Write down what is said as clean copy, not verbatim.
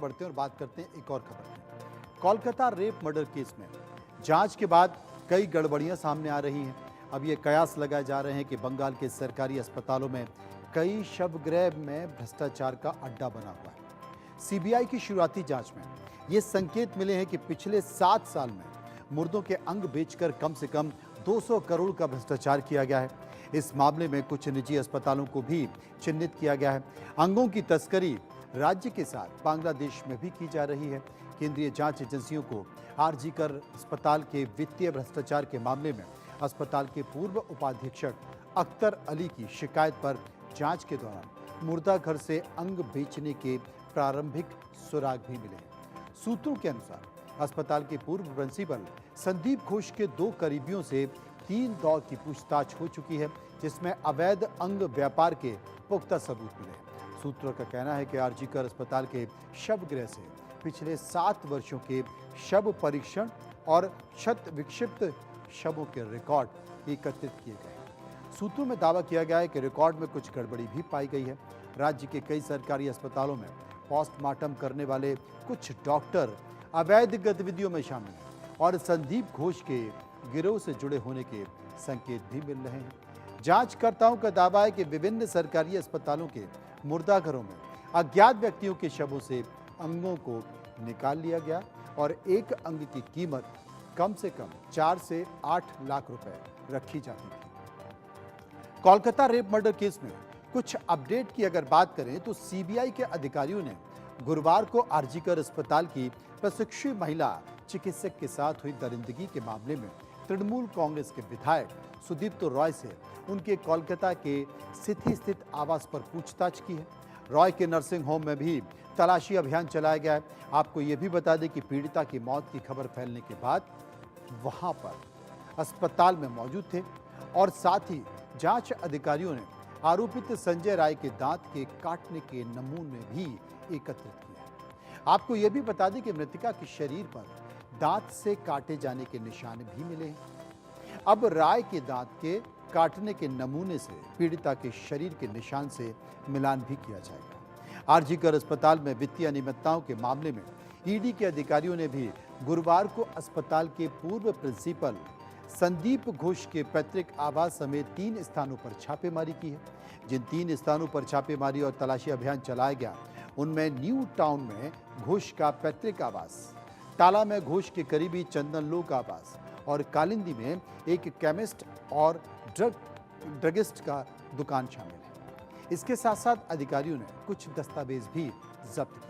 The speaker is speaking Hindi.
बढ़ते हैं और बात करते हैं एक और खबर की। कोलकाता रेप मर्डर केस में जांच के बाद कई गड़बड़ियां सामने आ रही हैं। अब ये कयास लगाए जा रहे हैं कि बंगाल के सरकारी अस्पतालों में कई शवगृह में भ्रष्टाचार का अड्डा बना हुआ है। सीबीआई की शुरुआती जांच में ये संकेत मिले हैं कि पिछले 7 साल में मुर्दों के अंग बेचकर कम से कम 200 करोड़ का भ्रष्टाचार किया गया है। इस मामले में कुछ निजी अस्पतालों को भी चिन्हित किया गया है। अंगों की तस्करी राज्य के साथ बांग्लादेश में भी की जा रही है। केंद्रीय जांच एजेंसियों को आरजी कर अस्पताल के वित्तीय भ्रष्टाचार के मामले में अस्पताल के पूर्व उपाधीक्षक अख्तर अली की शिकायत पर जांच के दौरान मुर्दा घर से अंग बेचने के प्रारंभिक सुराग भी मिले हैं। सूत्रों के अनुसार अस्पताल के पूर्व प्रिंसिपल संदीप घोष के 2 करीबियों से 3 दौर की पूछताछ हो चुकी है, जिसमें अवैध अंग व्यापार के पुख्ता सबूत मिले हैं। सूत्रों का कहना है कि आरजी कर अस्पताल के शवगृह से पिछले 7 वर्षों के शव परीक्षण और शत विक्षिप्त शवों के रिकॉर्ड एकत्रित किए गए हैं। सूत्रों में दावा किया गया है कि रिकॉर्ड में कुछ गड़बड़ी भी पाई गई है। राज्य के कई सरकारी अस्पतालों में पोस्टमार्टम करने वाले कुछ डॉक्टर अवैध गतिविधियों में शामिल हैं और संदीप घोष के गिरोह से जुड़े होने के संकेत भी मिल रहे हैं। जांचकर्ताओं का दावा है कि विभिन्न सरकारी अस्पतालों के मुर्दाघरों में अज्ञात व्यक्तियों के शवों से अंगों को निकाल लिया गया और एक अंग की कीमत कम से कम 4 से 8 लाख रुपए रखी जाती थी। कोलकाता रेप मर्डर केस में कुछ अपडेट की अगर बात करें तो सीबीआई के अधिकारियों ने गुरुवार को आरजी कर अस्पताल की प्रशिक्षु महिला चिकित्सक के साथ हुई दरिंदगी के मामले में तृणमूल कांग्रेस के विधायक सुदीप्तो रॉय से उनके कोलकाता के सिथी स्थित आवास पर पूछताछ की है। रॉय के नर्सिंग होम में भी तलाशी अभियान चलाया गया है। आपको यह भी बता दें कि पीड़िता की मौत की खबर फैलने के बाद वहां पर अस्पताल में मौजूद थे और साथ ही जांच अधिकारियों ने आरोपित संजय राय के दांत के काटने के नमूने भी एकत्रित किए। आपको यह भी बता दें कि मृतका के शरीर पर दांत से काटे जाने के निशान भी मिले हैं। अब राय के दांत के काटने के नमूने से पीड़िता के शरीर के निशान से मिलान भी किया जाएगा। आरजी कर अस्पताल में वित्तीय अनियमितताओं के मामले में ईडी के अधिकारियों ने भी गुरुवार को अस्पताल के पूर्व प्रिंसिपल संदीप घोष के पैतृक आवास समेत 3 स्थानों पर छापेमारी की है। जिन 3 स्थानों पर छापेमारी और तलाशी अभियान चलाया गया उनमें न्यू टाउन में घोष का पैतृक आवास, टाला में घोष के करीबी चंदन लोक आवास और कालिंदी में एक केमिस्ट और ड्रगिस्ट का दुकान शामिल है। इसके साथ साथ अधिकारियों ने कुछ दस्तावेज भी जब्त किए।